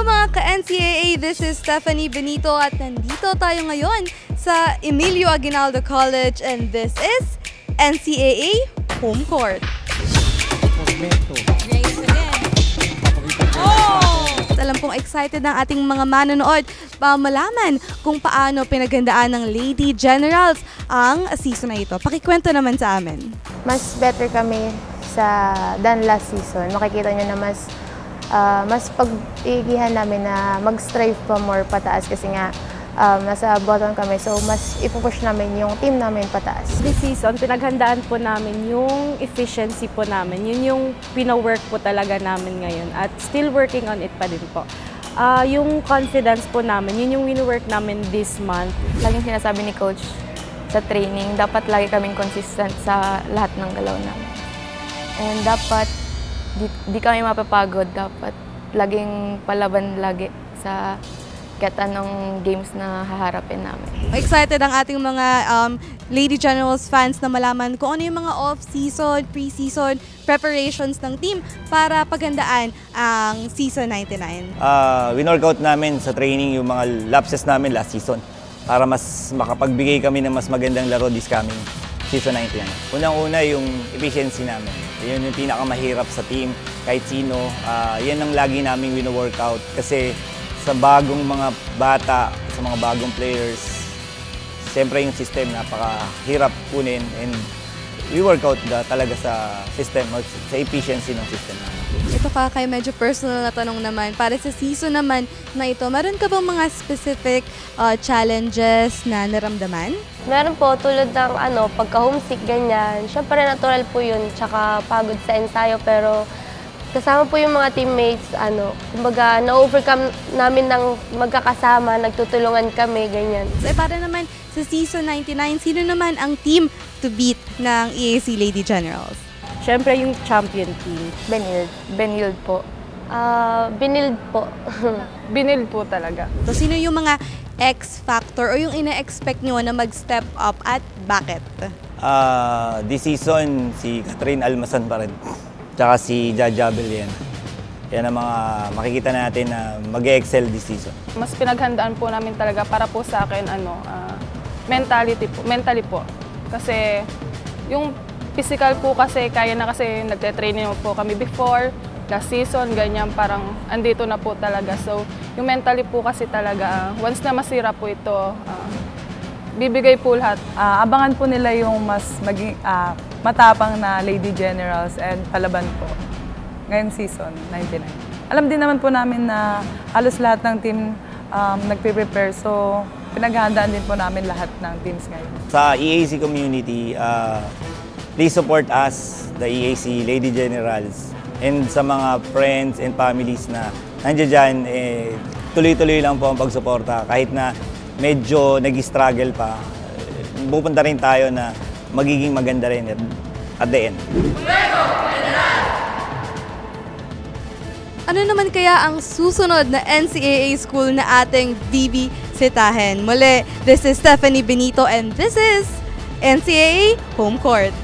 Hello mga ka-NCAA, this is Stephanie Benito at nandito tayo ngayon sa Emilio Aguinaldo College and this is NCAA Home Court. Alam kong excited ang ating mga manonood para malaman kung paano pinaghandaan ng Lady Generals ang season na ito. Pakikwento naman sa amin. Mas better kami than last season. Makikita nyo na mas pag-iigihan namin na mag-strive pa more pataas kasi nga nasa bottom kami. So mas ipupush namin yung team namin pataas. This season, pinaghandaan po namin yung efficiency po namin. Yun yung pina-work po talaga namin ngayon at still working on it pa din po. Yung confidence po namin, yun yung wini-work namin this month. Laging sinasabi ni Coach sa training, dapat lagi kaming consistent sa lahat ng galaw namin. And dapat di kami mapapagod, dapat laging palaban lagi sa kahit anong games na haharapin namin. Excited ang ating mga Lady Generals fans na malaman kung ano yung mga off-season, pre-season preparations ng team para paghandaan ang Season 99. Winorkout namin sa training yung mga lapses namin last season para mas makapagbigay kami ng mas magandang laro this coming Season 99. Unang-una yung efficiency namin. Yun yung pinakamahirap sa team, kahit sino. Yan ang lagi naming wino-workout kasi sa bagong mga bata, sa mga bagong players, siyempre yung system napakahirap kunin and we work out talaga sa system, sa efficiency ng system namin. Ito kay medyo personal na tanong naman. Para sa season naman na ito, meron ka bang mga specific challenges na naramdaman? Meron po, tulad ng pagka-homesick, ganyan. Siyempre natural po yun, tsaka pagod sa ensayo, pero kasama po yung mga teammates, kumbaga na-overcome namin ng magkakasama, nagtutulungan kami, ganyan. So, para naman sa Season 99, sino naman ang team to beat ng EAC Lady Generals? Siyempre yung champion team. Benild po. Binild po. Binild po talaga. So, sino yung mga X-factor o yung ina-expect nyo na mag-step up at bakit? This season, si Catherine Almasan pa rin. Tsaka si Jajabel yan. Yan ang mga makikita natin na mag-excel this season. Mas pinaghandaan po namin talaga para po sa akin, mentally po. Kasi yung physical po kasi, kaya na kasi nagte-training po kami before, last season, ganyan, parang andito na po talaga. So, yung mentally po kasi talaga, once na masira po ito, bibigay po lahat. Abangan po nila yung mas maging matapang na Lady Generals and palaban po ngayong season 99. Alam din naman po namin na halos lahat ng team nagpe-prepare, so pinaghahandaan din po namin lahat ng teams ngayon. Sa EAC community, please support us, the EAC Lady Generals, and sa mga friends and families na nandiyan dyan, tuloy-tuloy lang po ang pagsuporta kahit na medyo nag-struggle pa, pupunta rin tayo na magiging maganda rin at the end. Ano naman kaya ang susunod na NCAA school na ating bibisitahin? Muli, this is Stephanie Benito and this is NCAA Home Court.